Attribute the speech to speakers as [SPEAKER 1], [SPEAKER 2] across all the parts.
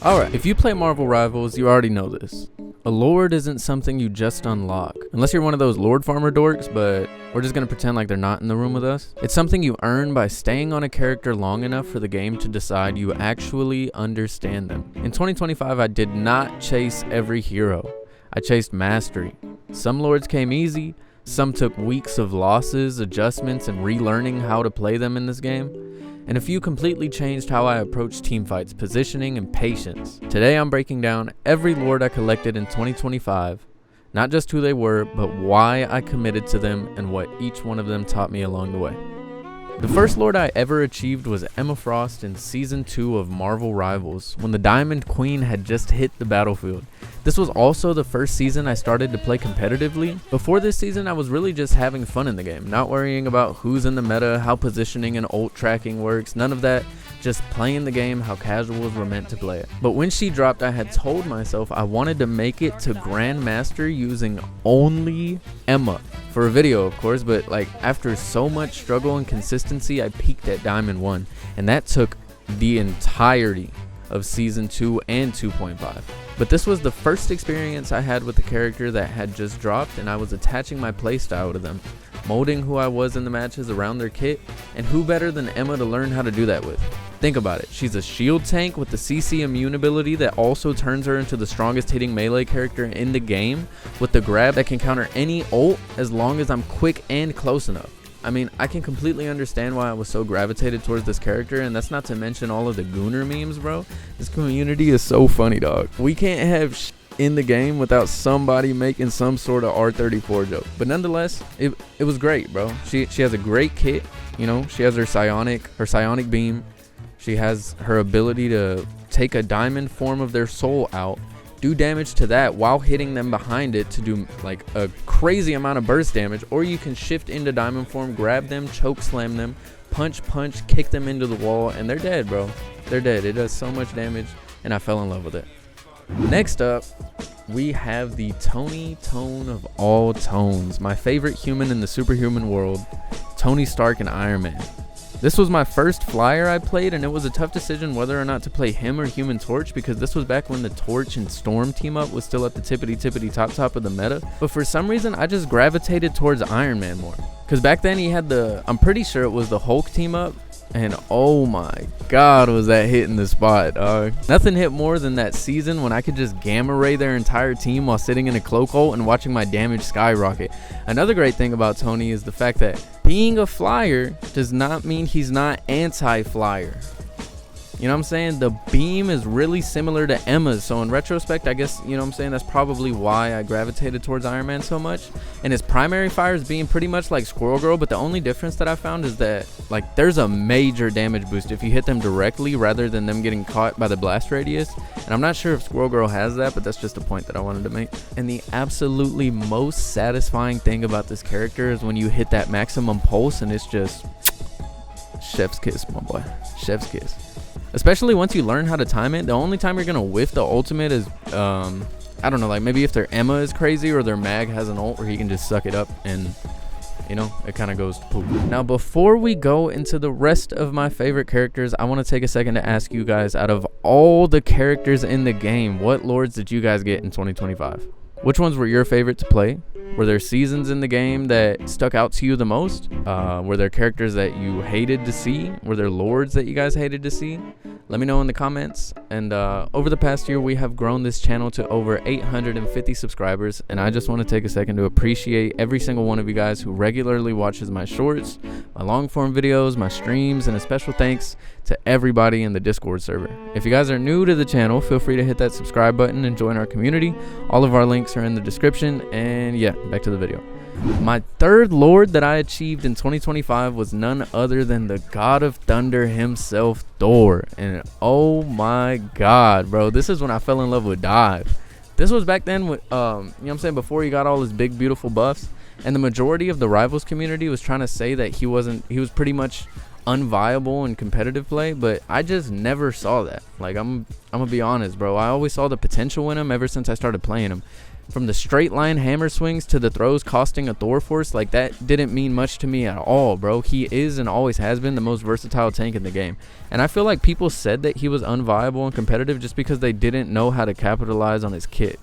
[SPEAKER 1] Alright, if you play Marvel Rivals, you already know this. A lord isn't something you just unlock. Unless you're one of those lord farmer dorks, but we're just gonna pretend like they're not in the room with us. It's something you earn by staying on a character long enough for the game to decide you actually understand them. In 2025, I did not chase every hero. I chased mastery. Some lords came easy, some took weeks of losses, adjustments, and relearning how to play them in this game. And a few completely changed how I approach teamfights, positioning, and patience. Today I'm breaking down every lord I collected in 2025, not just who they were, but why I committed to them and what each one of them taught me along the way. The first lord I ever achieved was Emma Frost in Season 2 of Marvel Rivals, when the Diamond Queen had just hit the battlefield. This was also the first season I started to play competitively. Before this season, I was really just having fun in the game, not worrying about who's in the meta, how positioning and ult tracking works, none of that, just playing the game how casuals were meant to play it. But when she dropped, I had told myself I wanted to make it to Grandmaster using only Emma. For a video, of course, but like after so much struggle and consistency, I peaked at Diamond 1, and that took the entirety of Season 2 and 2.5. But this was the first experience I had with the character that had just dropped, and I was attaching my playstyle to them, molding who I was in the matches around their kit, and who better than Emma to learn how to do that with? Think about it, she's a shield tank with the CC immune ability that also turns her into the strongest hitting melee character in the game, with the grab that can counter any ult as long as I'm quick and close enough. I mean, I can completely understand why I was so gravitated towards this character, and that's not to mention all of the Gooner memes, bro. This community is so funny, dog. We can't have in the game without somebody making some sort of R34 joke. But nonetheless, it was great, bro. She has a great kit, you know. She has her psionic beam. She has her ability to take a diamond form of their soul out, do damage to that while hitting them behind it to do like a crazy amount of burst damage, or you can shift into diamond form, grab them, choke slam them, punch, kick them into the wall, and they're dead, bro. They're dead. It does so much damage, and I fell in love with it. Next up, we have the Tony Tone of all tones, my favorite human in the superhuman world, Tony Stark and Iron Man. This was my first flyer I played, and it was a tough decision whether or not to play him or Human Torch, because this was back when the Torch and Storm team up was still at the tippity top of the meta. But for some reason, I just gravitated towards Iron Man more, because back then he had I'm pretty sure it was the Hulk team up, and oh my god, was that hitting the spot, dog. Nothing hit more than that season when I could just gamma ray their entire team while sitting in a cloak ult and watching my damage skyrocket. Another great thing about Tony is the fact that being a flyer does not mean he's not anti-flyer. You know what I'm saying? The beam is really similar to Emma's, so in retrospect, I guess, you know what I'm saying, that's probably why I gravitated towards Iron Man so much. And his primary fires being pretty much like Squirrel Girl, but the only difference that I found is that, like, there's a major damage boost if you hit them directly rather than them getting caught by the blast radius. And I'm not sure if Squirrel Girl has that, but that's just a point that I wanted to make. And the absolutely most satisfying thing about this character is when you hit that maximum pulse, and it's just chef's kiss, my boy. Chef's kiss. Especially once you learn how to time it. The only time you're gonna whiff the ultimate is I don't know, like maybe if their Emma is crazy or their mag has an ult where he can just suck it up and, you know, it kind of goes to poop. Now, before we go into the rest of my favorite characters, I want to take a second to ask you guys, out of all the characters in the game, what lords did you guys get in 2025? Which ones were your favorite to play? Were there seasons in the game that stuck out to you the most? Were there characters that you hated to see? Were there lords that you guys hated to see? Let me know in the comments. And over the past year, we have grown this channel to over 850 subscribers. And I just want to take a second to appreciate every single one of you guys who regularly watches my shorts, my long form videos, my streams, and a special thanks to everybody in the Discord server. If you guys are new to the channel, feel free to hit that subscribe button and join our community. All of our links are in the description. And yeah, back to the video. My third lord that I achieved in 2025 was none other than the God of Thunder himself, Thor. And oh my god, bro, this is when I fell in love with Dive. This was back then with, you know what I'm saying, before he got all his big beautiful buffs, and the majority of the Rivals community was trying to say that he was pretty much unviable in competitive play, but I just never saw that. Like, I'm gonna be honest, bro, I always saw the potential in him ever since I started playing him. From the straight line hammer swings to the throws costing a Thor force, like that didn't mean much to me at all, bro. He is and always has been the most versatile tank in the game. And I feel like people said that he was unviable and competitive just because they didn't know how to capitalize on his kit.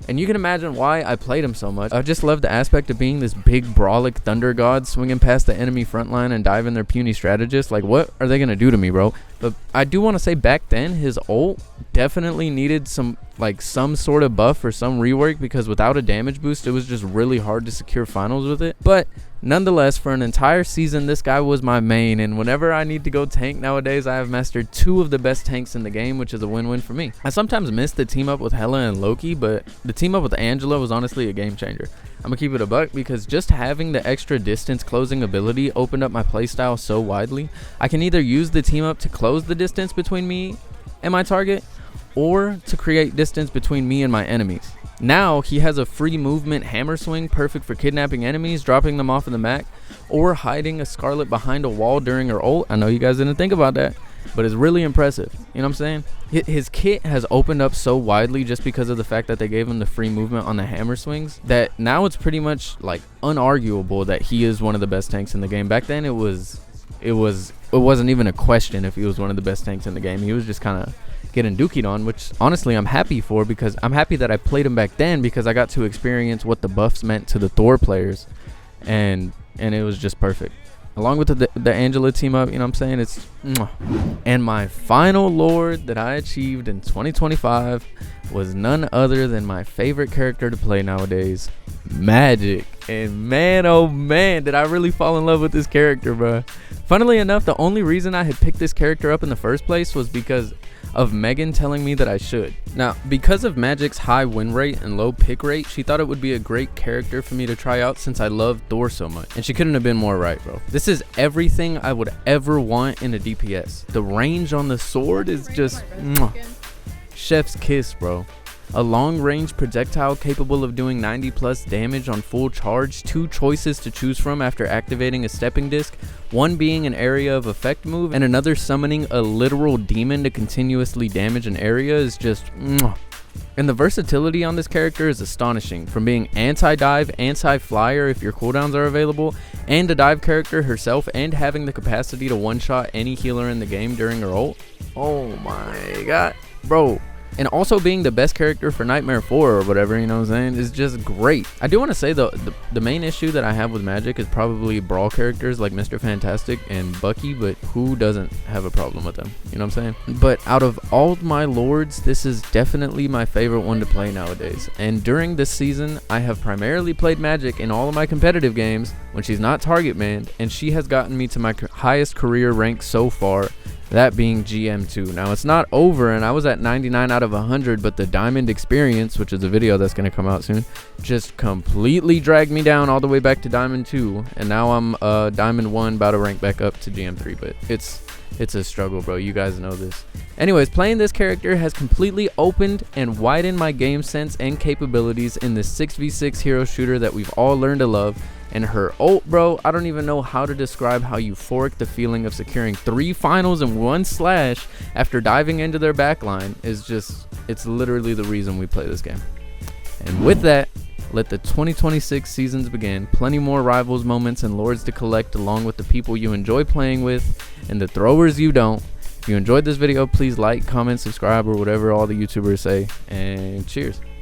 [SPEAKER 1] And you can imagine why I played him so much. I just love the aspect of being this big brawlic thunder god swinging past the enemy front line and diving their puny strategists. Like, what are they going to do to me, bro? But I do want to say back then, his ult definitely needed some sort of buff or some rework, because without a damage boost, it was just really hard to secure finals with it. But nonetheless, for an entire season, this guy was my main, and whenever I need to go tank nowadays, I have mastered 2 of the best tanks in the game, which is a win-win for me. I sometimes miss the team up with Hela and Loki, but the team up with Angela was honestly a game changer. I'm gonna keep it a buck, because just having the extra distance closing ability opened up my playstyle so widely. I can either use the team up to close the distance between me and my target, or to create distance between me and my enemies. Now he has a free movement hammer swing, perfect for kidnapping enemies, dropping them off of the map, or hiding a Scarlet behind a wall during her ult. I know you guys didn't think about that, but it's really impressive. You know what I'm saying? His kit has opened up so widely just because of the fact that they gave him the free movement on the hammer swings, that now it's pretty much like unarguable that he is one of the best tanks in the game. Back then it wasn't even a question if he was one of the best tanks in the game. He was just kind of getting dookied on, which honestly I'm happy for, because I'm happy that I played him back then, because I got to experience what the buffs meant to the Thor players, and it was just perfect. Along with the Angela team up, you know what I'm saying? It's mwah. And my final lord that I achieved in 2025 was none other than my favorite character to play nowadays, Magic. And man, oh man, did I really fall in love with this character, bro. Funnily enough, the only reason I had picked this character up in the first place was because of Megan telling me that I should. Now, because of Magic's high win rate and low pick rate, she thought it would be a great character for me to try out, since I love Thor so much. And she couldn't have been more right, bro. This is everything I would ever want in a DPS. The range on the sword is just mwah, chef's kiss, bro. A long-range projectile capable of doing 90 plus damage on full charge, 2 choices to choose from after activating a stepping disc, one being an area of effect move and another summoning a literal demon to continuously damage an area is just mwah. And the versatility on this character is astonishing, from being anti-dive, anti-flyer if your cooldowns are available, and a dive character herself, and having the capacity to one-shot any healer in the game during her ult. Oh my god, bro. And also being the best character for Nightmare 4 or whatever, you know what I'm saying, is just great. I do want to say though, the main issue that I have with Magic is probably brawl characters like Mr. Fantastic and Bucky, but who doesn't have a problem with them, you know what I'm saying? But out of all my lords, this is definitely my favorite one to play nowadays. And during this season, I have primarily played Magic in all of my competitive games when she's not target manned, and she has gotten me to my highest career rank so far, that being GM2. Now it's not over, and I was at 99 out of 100, but the Diamond Experience, which is a video that's going to come out soon, just completely dragged me down all the way back to Diamond 2, and now I'm Diamond 1, about to rank back up to GM3, but it's a struggle, bro. You guys know this. Anyways, playing this character has completely opened and widened my game sense and capabilities in this 6v6 hero shooter that we've all learned to love. And her ult, bro, I don't even know how to describe how euphoric the feeling of securing 3 finals in 1 slash after diving into their backline is just, it's literally the reason we play this game. And with that, let the 2026 seasons begin. Plenty more rivals moments and lords to collect, along with the people you enjoy playing with and the throwers you don't. If you enjoyed this video, please like, comment, subscribe, or whatever all the YouTubers say, and cheers.